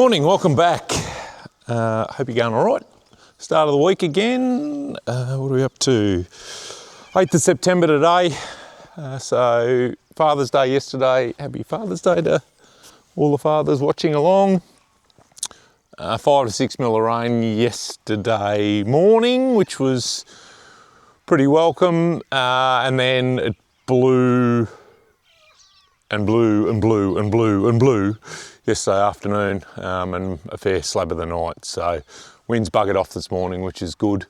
Morning, welcome back. Hope you're going all right. Start of the week again. What are we up to? 8th of September today. So Father's Day yesterday. Happy Father's Day to all the fathers watching along. 5 to 6 mil of rain yesterday morning, which was pretty welcome. And then it blew and blew and blew and blew and blew yesterday afternoon, and a fair slab of the night. So wind's buggered off this morning, which is good.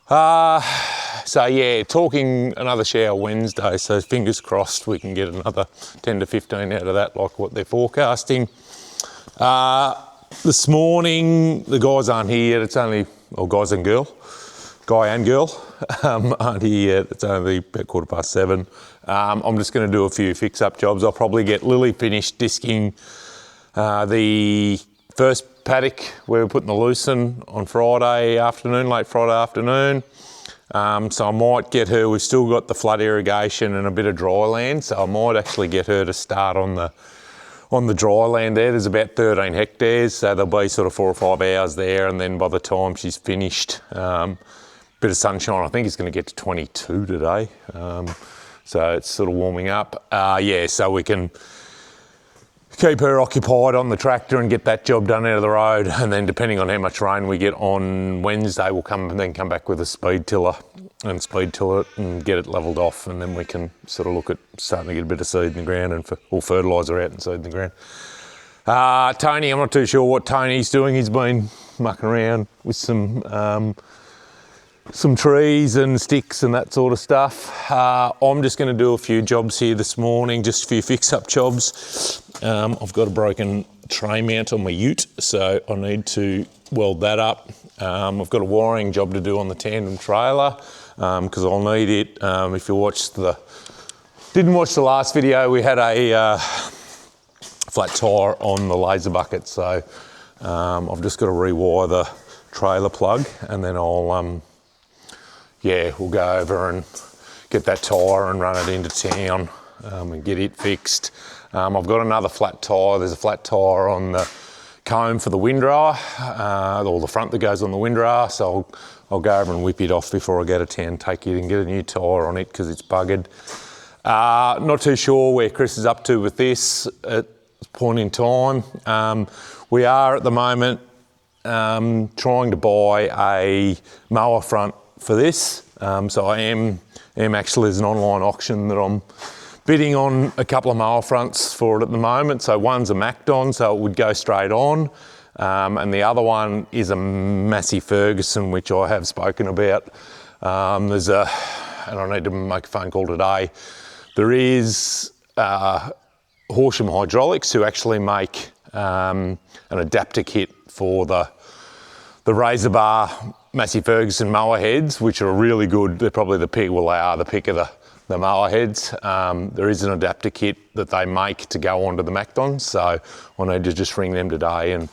So yeah, talking another shower Wednesday, so fingers crossed we can get another 10 to 15 out of that, like what they're forecasting. This morning, the guys aren't here. It's only, or guy and girl, aren't here yet. It's only about 7:15. I'm just going to do a few fix-up jobs. I'll probably get Lily finished disking the first paddock where we're putting the lucerne on Friday afternoon, late Friday afternoon. So I might get her, we've still got the flood irrigation and a bit of dry land, so I might actually get her to start on the dry land there. There's about 13 hectares, so there'll be sort of 4 or 5 hours there, and then by the time she's finished, bit of sunshine, I think it's going to get to 22 today. So it's sort of warming up. Yeah, so we can keep her occupied on the tractor and get that job done out of the road, and then depending on how much rain we get on Wednesday, we'll come back with a speed tiller and speed till it and get it levelled off, and then we can sort of look at starting to get a bit of seed in the ground and or fertiliser out and seed in the ground. Tony, I'm not too sure what Tony's doing. He's been mucking around with some trees and sticks and that sort of stuff. I'm just going to do a few jobs here this morning, just a few fix-up jobs. I've got a broken tray mount on my ute, so I need to weld that up. I've got a wiring job to do on the tandem trailer, because I'll need it. If you didn't watch the last video, we had a flat tyre on the laser bucket, so I've just got to rewire the trailer plug, and then I'll we'll go over and get that tyre and run it into town and get it fixed. I've got another flat tyre. There's a flat tyre on the comb for the windrower, or the front that goes on the windrower, so I'll go over and whip it off before I go to town, take it and get a new tyre on it because it's buggered. Not too sure where Chris is up to with this at this point in time. We are at the moment trying to buy a mower front for this. So I am actually, there's an online auction that I'm bidding on a couple of mower fronts for it at the moment. So one's a Macdon, so it would go straight on. And the other one is a Massey Ferguson, which I have spoken about. And I need to make a phone call today. There is Horsham Hydraulics who actually make an adapter kit for the razor bar Massey Ferguson mower heads, which are really good. They're probably the pick of the mower heads. There is an adapter kit that they make to go onto the Macdon, so I need to just ring them today and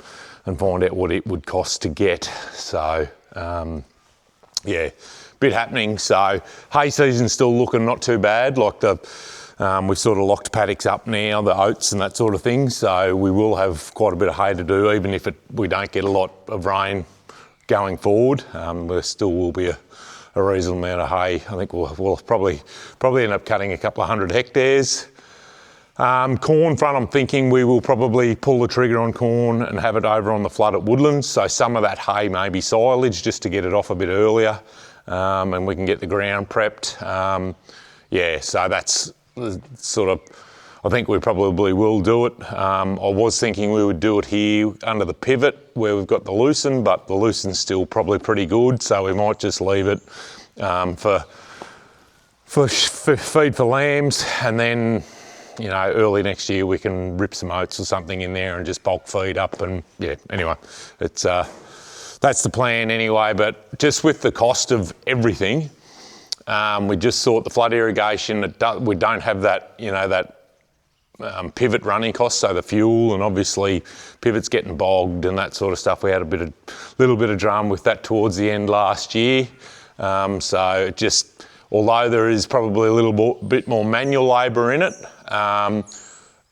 find out what it would cost to get. So yeah, bit happening. So hay season's still looking not too bad. Like we've sort of locked paddocks up now, the oats and that sort of thing. So we will have quite a bit of hay to do, even if we don't get a lot of rain going forward. There still will be a reasonable amount of hay. I think we'll probably end up cutting a couple of 100 hectares. Corn front, I'm thinking we will probably pull the trigger on corn and have it over on the flood at Woodlands. So some of that hay may be silage just to get it off a bit earlier, and we can get the ground prepped. So that's sort of, I think we probably will do it. I was thinking we would do it here under the pivot where we've got the lucerne, but the lucerne's still probably pretty good, so we might just leave it for feed for lambs, and then early next year we can rip some oats or something in there and just bulk feed up. And yeah, anyway, it's that's the plan anyway. But just with the cost of everything, we just sort the flood irrigation. We don't have that that pivot running costs, so the fuel, and obviously pivot's getting bogged and that sort of stuff. We had a little bit of drum with that towards the end last year. So although there is probably a little bit more manual labour in it,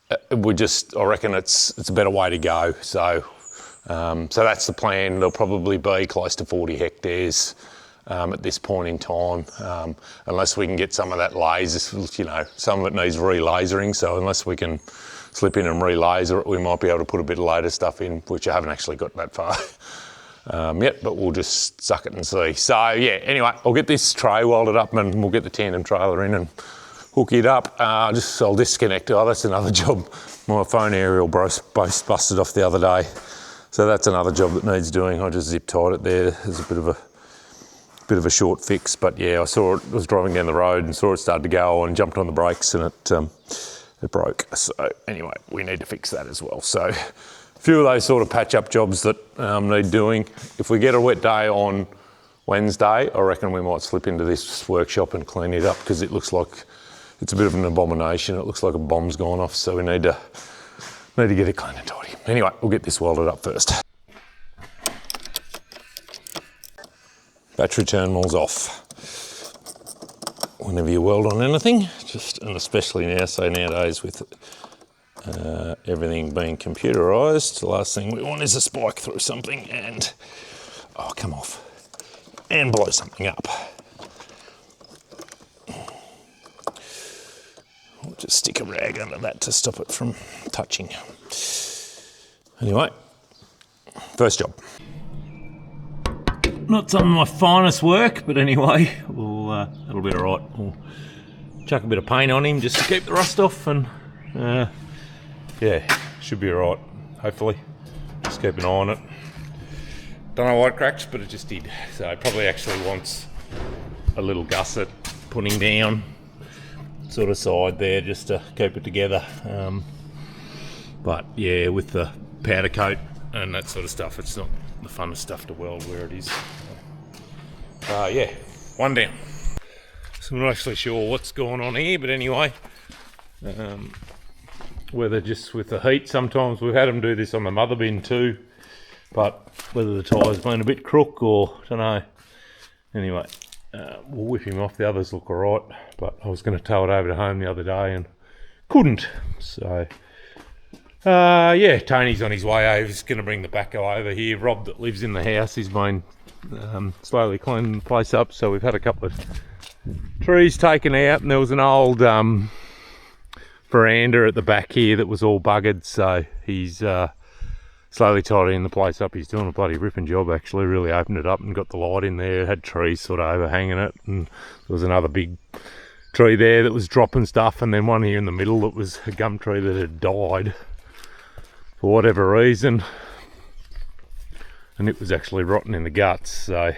I reckon it's a better way to go. So that's the plan. There'll probably be close to 40 hectares at this point in time, unless we can get some of that laser, some of it needs re-lasering, so unless we can slip in and re-laser it, we might be able to put a bit of later stuff in, which I haven't actually got that far yet, but we'll just suck it and see. So yeah, anyway, I'll get this tray welded up and we'll get the tandem trailer in and hook it up. I'll disconnect. Oh, that's another job. My phone aerial busted off the other day. So that's another job that needs doing. I just zip tied it there. There's a bit of a short fix, but yeah, I was driving down the road and saw it start to go and jumped on the brakes and it broke. So anyway, we need to fix that as well. So a few of those sort of patch up jobs that need doing. If we get a wet day on Wednesday, I reckon we might slip into this workshop and clean it up, because it looks like it's a bit of an abomination. It looks like a bomb's gone off, so we need to get it clean and tidy. Anyway, we'll get this welded up first. Battery terminals off. Whenever you weld on anything, and especially nowadays with everything being computerised, the last thing we want is a spike through something and, oh, come off, and blow something up. I'll just stick a rag under that to stop it from touching. Anyway, first job. Not some of my finest work, but anyway, it'll be all right. We'll chuck a bit of paint on him just to keep the rust off, and yeah, should be all right, hopefully. Just keep an eye on it. Don't know why it cracked, but it just did. So it probably actually wants a little gusset putting down sort of side there just to keep it together. But yeah, with the powder coat and that sort of stuff, it's not the funnest stuff to weld where it is. Yeah, one down. So I'm not actually sure what's going on here, but anyway, whether just with the heat, sometimes we've had them do this on the mother bin too, but whether the tyre's been a bit crook or don't know. Anyway, we'll whip him off. The others look alright, but I was going to tow it over to home the other day and couldn't. So yeah, Tony's on his way over. He's going to bring the backhoe over here. Rob, that lives in the house, he's been slowly cleaning the place up. So we've had a couple of trees taken out, and there was an old veranda at the back here that was all buggered. So he's slowly tidying the place up. He's doing a bloody ripping job, actually. Really opened it up and got the light in there. It had trees sort of overhanging it, and there was another big tree there that was dropping stuff, and then one here in the middle that was a gum tree that had died for whatever reason, and it was actually rotten in the guts. So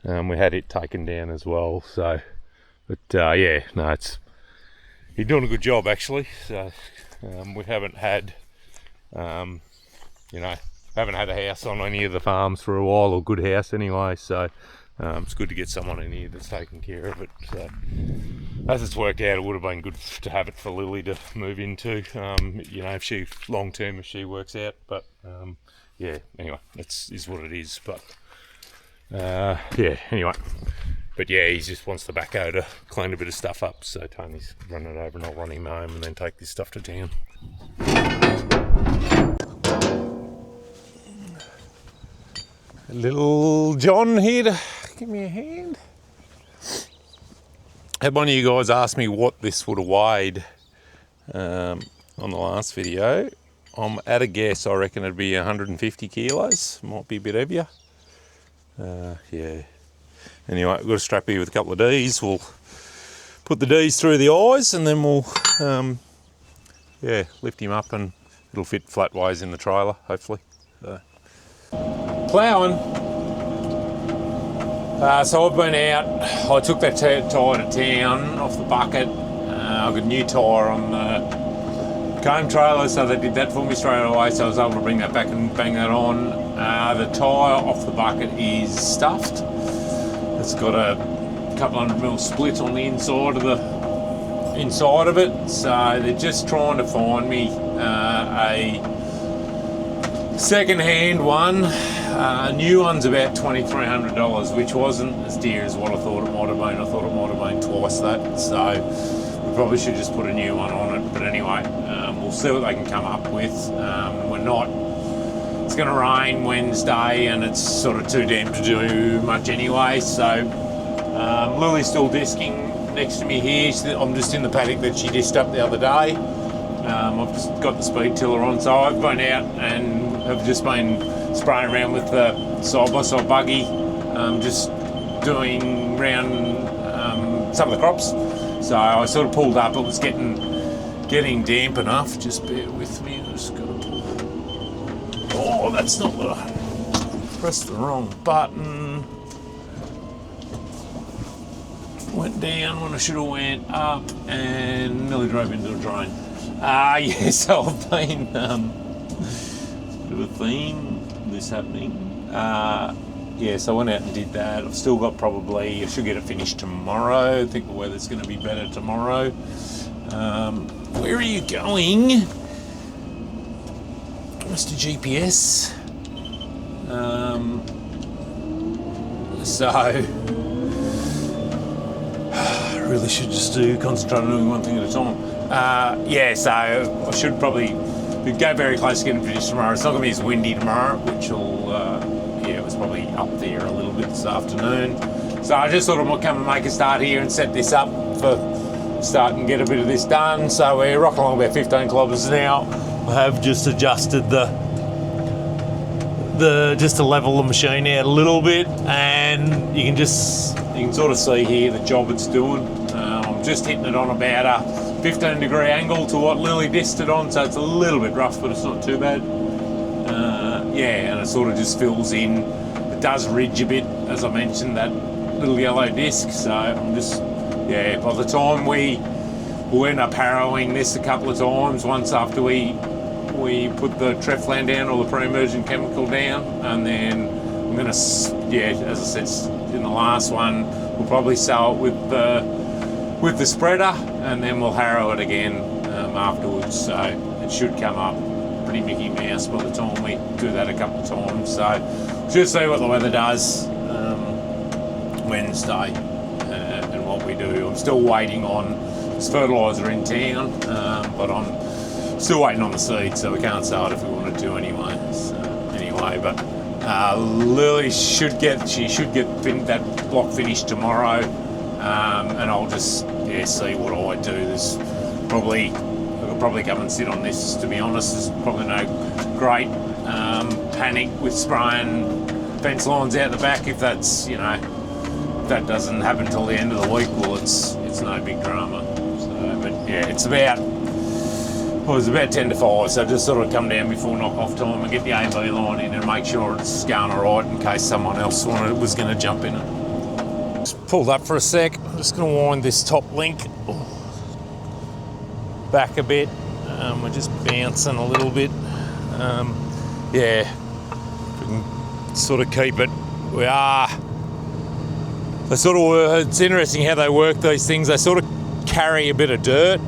we had it taken down as well. So, but yeah, no, he's doing a good job actually. So we haven't had haven't had a house on any of the farms for a while, or good house anyway, so it's good to get someone in here that's taking care of it. So as it's worked out, it would have been good to have it for Lily to move into, if she long term, if she works out. But yeah, anyway, is what it is. But yeah, anyway, but yeah, he just wants the backhoe to clean a bit of stuff up. So Tony's running it over, and I'll run him home and then take this stuff to town. Little John here to give me a hand. Had one of you guys ask me what this would have weighed on the last video. I'm at a guess, I reckon it'd be 150 kilos. Might be a bit heavier. Yeah. Anyway, we've got a strap here with a couple of D's. We'll put the D's through the eyes, and then we'll yeah, lift him up, and it'll fit flat ways in the trailer, hopefully. So. Ploughing. So I've been out. I took that tyre to town off the bucket. I've got a new tyre on the comb trailer, so they did that for me straight away, so I was able to bring that back and bang that on. The tyre off the bucket is stuffed. It's got a couple 100mm split on the inside of it, so they're just trying to find me a second-hand one. New one's about $2,300, which wasn't as dear as what I thought it might have been. I thought it might have been twice that, so we probably should just put a new one on it. But anyway, we'll see what they can come up with. We're not. It's going to rain Wednesday, and it's sort of too damp to do much anyway. So Lily's still disking next to me here. I'm just in the paddock that she dished up the other day. I've just got the speed tiller on, so I've gone out and have just been spraying around with the side-by-side buggy, just doing round some of the crops. So I sort of pulled up. It was getting damp enough. Just bear with me. I just got to pull. Oh, that's not what I pressed the wrong button. Went down when I should have went up, and nearly drove into a drain. Yes, I've been bit of a theme this happening. Yes, I went out and did that. I've still got I should get it finished tomorrow. I think the weather's going to be better tomorrow. Where are you going, Mr. GPS? So I really should just concentrate on doing one thing at a time. Yeah, so I should probably go very close to getting finished tomorrow. It's not going to be as windy tomorrow, which will, it was probably up there a little bit this afternoon. So I just thought I'd come and make a start here and set this up for start and get a bit of this done. So we're rocking along about 15 kilometres now. I have just adjusted just to level the machine out a little bit, and you can sort of see here the job it's doing. I'm just hitting it on about a 15-degree angle to what Lily dished it on, so it's a little bit rough, but it's not too bad. Yeah, and it sort of just fills in. It does ridge a bit, as I mentioned, that little yellow disc. So I'm just, yeah, by the time we'll end up harrowing this a couple of times once after we put the Treflan down or the pre-emergent chemical down, and then I'm going to, yeah, as I said in the last one, we'll probably sow it with the spreader, and then we'll harrow it again afterwards. So it should come up pretty Mickey Mouse by the time we do that a couple of times. So just see what the weather does Wednesday and what we do. I'm still waiting on this fertiliser in town, but I'm still waiting on the seed, so we can't sow it if we wanted to anyway. But Lily should get that block finished tomorrow, and I'll just see what I do. I'll probably come and sit on this. To be honest, there's probably no great panic with spraying fence lines out the back. If that's if that doesn't happen till the end of the week, well, it's no big drama. So, but yeah, it's about 10 to 5, so just sort of come down before knock-off time and get the AV line in and make sure it's going all right in case someone else was going to jump in it. Just pulled up for a sec. I'm just going to wind this top link back a bit. We're just bouncing a little bit. Yeah, we can sort of keep it. We are. It's interesting how they work these things. They sort of carry a bit of dirt.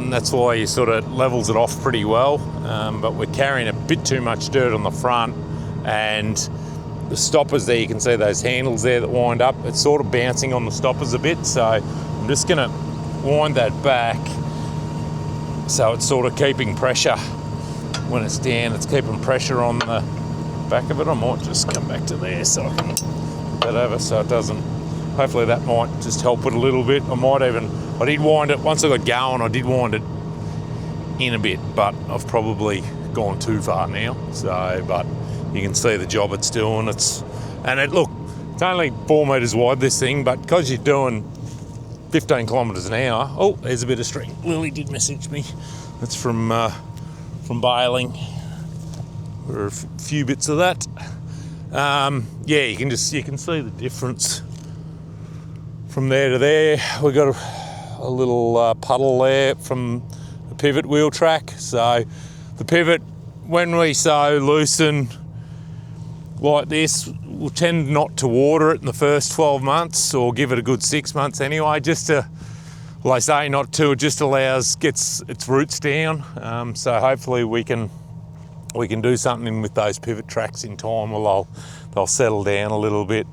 That's why you sort of levels it off pretty well, but we're carrying a bit too much dirt on the front, and the stoppers there, you can see those handles there that wind up, it's sort of bouncing on the stoppers a bit, so I'm just going to wind that back so it's sort of keeping pressure when it's down. It's keeping pressure on the back of it. I might just come back to there so I can put that over so it doesn't. Hopefully that might just help it a little bit. I did wind it, once I got going, I did wind it in a bit, but I've probably gone too far now. So, but you can see the job it's doing. It's only 4 metres wide, this thing, but because you're doing 15 kilometres an hour, oh, there's a bit of string. Lily did message me. That's from baling. There are a few bits of that. Yeah, you can see the difference from there to there. We've got a little puddle there from the pivot wheel track. So the pivot, when we sow lucerne like this, we'll tend not to water it in the first 12 months, or give it a good 6 months anyway, just to, well, I say not to, it just gets its roots down. So hopefully we can do something with those pivot tracks in time. Well, they'll settle down a little bit.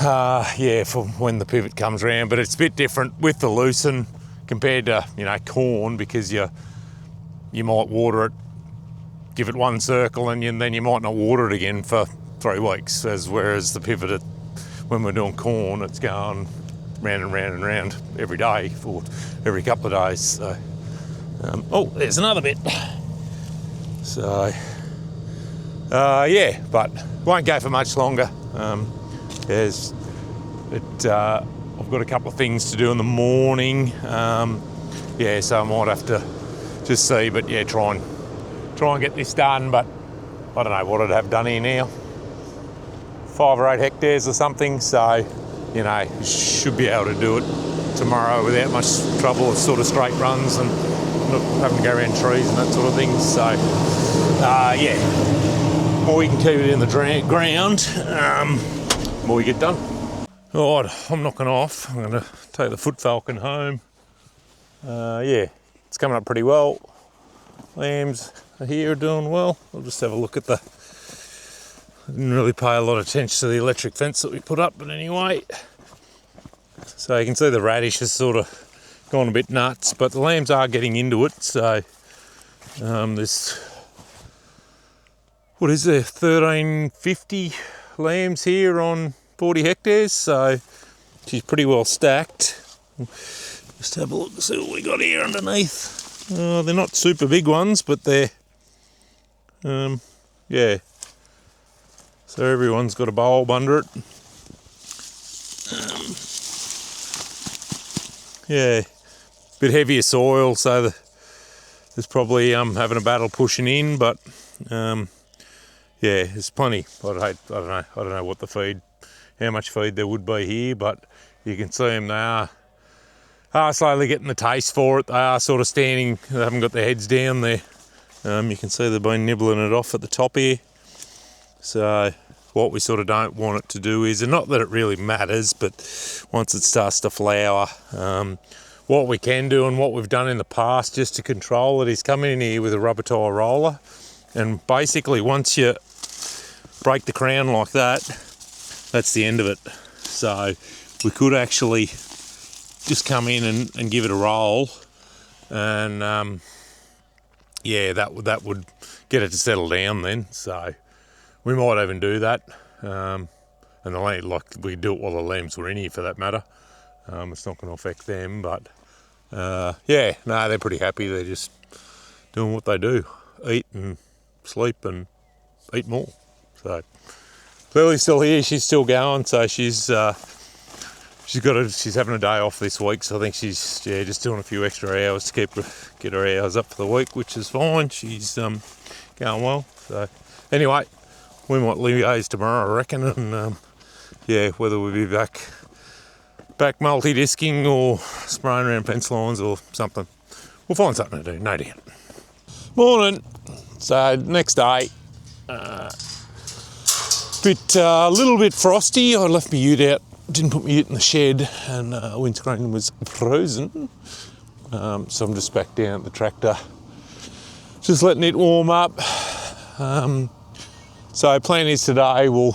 Yeah, for when the pivot comes around, but it's a bit different with the lucerne compared to, you know, corn, because you might water it, give it one circle, and then you might not water it again for 3 weeks. Whereas the pivot, when we're doing corn, it's going round and round and round every day for every couple of days. So, oh, there's another bit. So, yeah, but won't go for much longer. I've got a couple of things to do in the morning. Yeah, so I might have to just see, but yeah, try and get this done. But I don't know what I'd have done here now. 5 or 8 hectares or something. So, you know, should be able to do it tomorrow without much trouble. It's sort of straight runs and not having to go around trees and that sort of thing. So, yeah, more we can keep it in the ground, more we get done. All right, I'm knocking off. I'm going to take the foot falcon home. Yeah, it's coming up pretty well. Lambs are here doing well. I'll just have a look at I didn't really pay a lot of attention to the electric fence that we put up, but anyway. So you can see the radish has sort of gone a bit nuts, but the lambs are getting into it. So there's, what is there, 1350 lambs here on 40 hectares, so she's pretty well stacked. Just have a look and see what we got here underneath. They're not super big ones, but they're, yeah. So everyone's got a bulb under it. Yeah, bit heavier soil, so there's probably having a battle pushing in, but yeah, there's plenty. I don't know what the feed, how much feed there would be here, but you can see them, they are slowly getting the taste for it. They are sort of standing, they haven't got their heads down there. You can see they've been nibbling it off at the top here. So what we sort of don't want it to do is, and not that it really matters, but once it starts to flower, what we can do and what we've done in the past just to control it is come in here with a rubber tire roller, and basically once you break the crown like that, that's the end of it. So we could actually just come in and give it a roll, and yeah, that would get it to settle down then. So we might even do that, and like we do it while the lambs were in here, for that matter. It's not going to affect them, but yeah, no, they're pretty happy. They're just doing what they do: eat and sleep and eat more. So Lily's still here; she's still going. So she's having a day off this week. So I think she's just doing a few extra hours to get her hours up for the week, which is fine. She's going well. So anyway, we might liaise tomorrow, I reckon, and yeah, whether we'll be back multi-disking or spraying around fence lines or something. We'll find something to do, no doubt. Morning. So next day, a little bit frosty. I left my ute out, didn't put my ute in the shed, and windscreen was frozen. So I'm just back down at the tractor, just letting it warm up. So plan is today we'll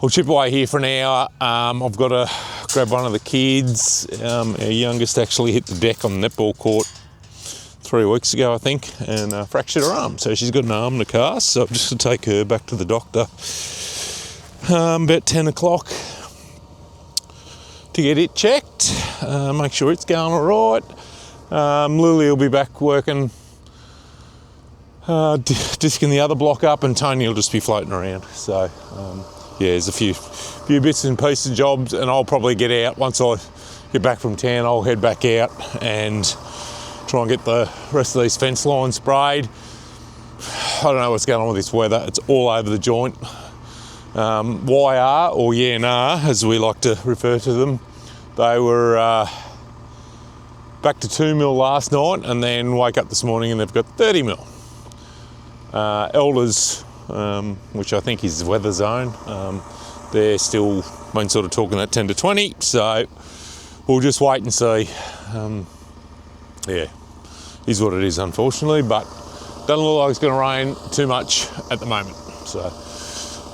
chip away here for an hour. I've got to grab one of the kids. Our youngest actually hit the deck on the netball court 3 weeks ago, I think, and fractured her arm. So she's got an arm in a cast. So I'm just going to take her back to the doctor about 10 o'clock to get it checked, make sure it's going all right. Lily will be back working, disking the other block up, and Tony will just be floating around. So yeah, there's a few bits and pieces of jobs, and I'll probably get out once I get back from town. I'll head back out and try and get the rest of these fence lines sprayed. I don't know what's going on with this weather. It's all over the joint. YR, or yeah nah, as we like to refer to them, they were back to 2 mil last night, and then wake up this morning and they've got 30 mil. Elders, which I think is weather zone, they're still been sort of talking that 10 to 20, so we'll just wait and see. Yeah, is what it is, unfortunately, but doesn't look like it's going to rain too much at the moment. So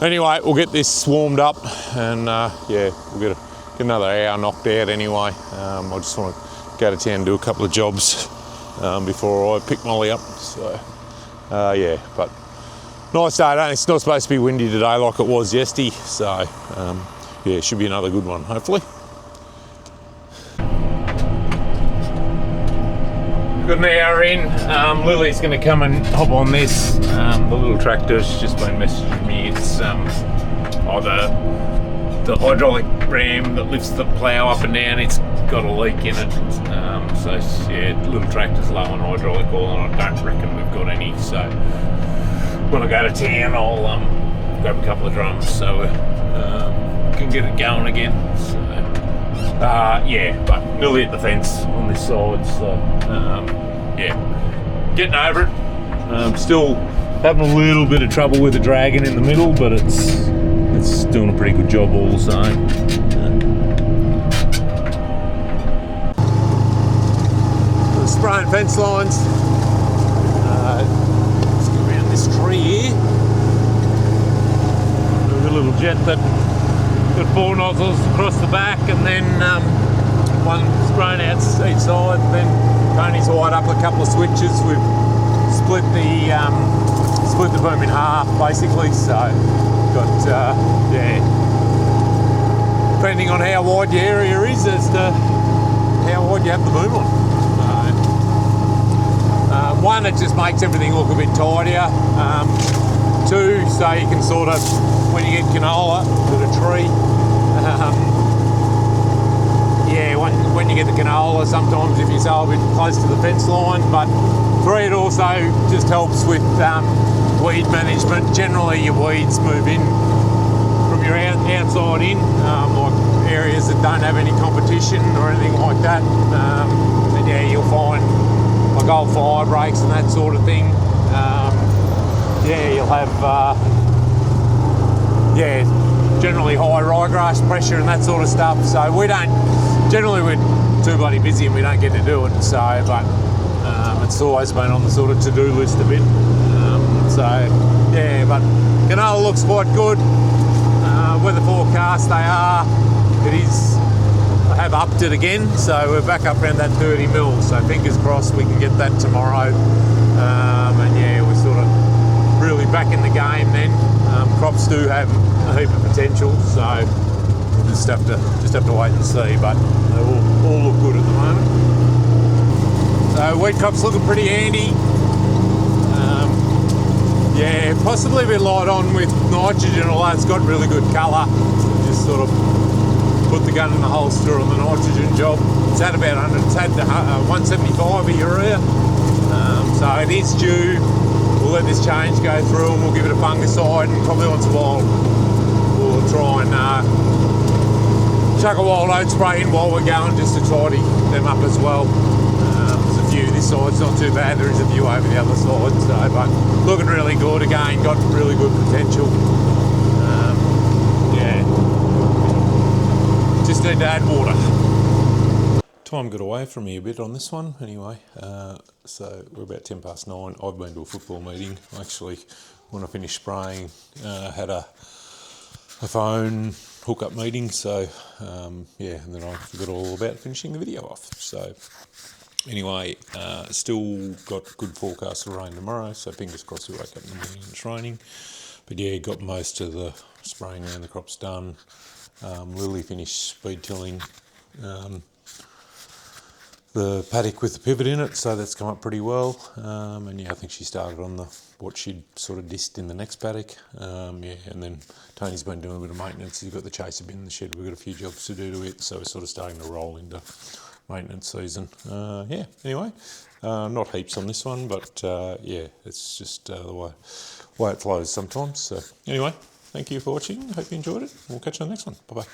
anyway, we'll get this warmed up, and yeah, we'll get another hour knocked out anyway. I just want to go to town and do a couple of jobs before I pick Molly up. So yeah, but nice day. It's not supposed to be windy today like it was yesterday. So yeah, should be another good one, hopefully. Got an hour in. Lily's going to come and hop on this. The little tractor's just been messaging me. It's the hydraulic ram that lifts the plough up and down. It's got a leak in it. So yeah, the little tractor's low on hydraulic oil, and I don't reckon we've got any. So when I go to town, I'll grab a couple of drums so we can get it going again. So, yeah, but nearly at the fence on this side, so yeah, getting over it. Still having a little bit of trouble with the dragon in the middle, but it's doing a pretty good job all the same. Spraying fence lines. Let's go around this tree here. There's a little jet that got 4 nozzles across the back, and then one spraying out each side. And then Tony's wired up a couple of switches. We've split the boom in half basically. So got yeah, depending on how wide your area is as to how wide you have the boom on. One, it just makes everything look a bit tidier. 2, so you can sort of, when you get canola to the tree, yeah, when you get the canola, sometimes if you sow a bit close to the fence line. But 3, it also just helps with weed management. Generally, your weeds move in from your outside in, like areas that don't have any competition or anything like that. And yeah, you'll find like old fire breaks and that sort of thing. Yeah, you'll have yeah, generally high ryegrass pressure and that sort of stuff. So we don't, generally we're too bloody busy and we don't get to do it. So, but it's always been on the sort of to-do list a bit. So yeah, but canola looks quite good. Weather forecast it is. I have upped it again, so we're back up around that 30 mil. So fingers crossed we can get that tomorrow. And yeah, we're sort of really back in the game then. Crops do have a heap of potential, so we'll just have to wait and see. But they all look good at the moment. So wheat crop's looking pretty handy. Yeah, possibly a bit light on with nitrogen, although it's got really good colour. Just sort of put the gun in the holster on the nitrogen job. It's had about 100, it's had 175 of urea. So it is due. We'll let this change go through and we'll give it a fungicide, and probably once in a while we'll try and chuck a wild oat spray in while we're going, just to tidy them up as well. There's a few, this side's not too bad, there is a few over the other side, so, but looking really good again, got really good potential. Yeah, just need to add water. Time got away from me a bit on this one anyway, so we're about 10 past 9. I've been to a football meeting. Actually, when I finished spraying, had a phone hookup meeting, so yeah, and then I forgot all about finishing the video off. So anyway, still got good forecast of rain tomorrow, so fingers crossed we wake up in the morning and it's raining. But yeah, got most of the spraying around the crops done. Lily finished speed tilling the paddock with the pivot in it, so that's come up pretty well. And yeah, I think she started on what she'd sort of disced in the next paddock. Yeah, and then Tony's been doing a bit of maintenance. He's got the chaser bin in the shed. We've got a few jobs to do to it, so we're sort of starting to roll into maintenance season. Yeah, anyway, not heaps on this one, but yeah, it's just the way it flows sometimes. So anyway, thank you for watching. Hope you enjoyed it. We'll catch you on the next one. Bye bye.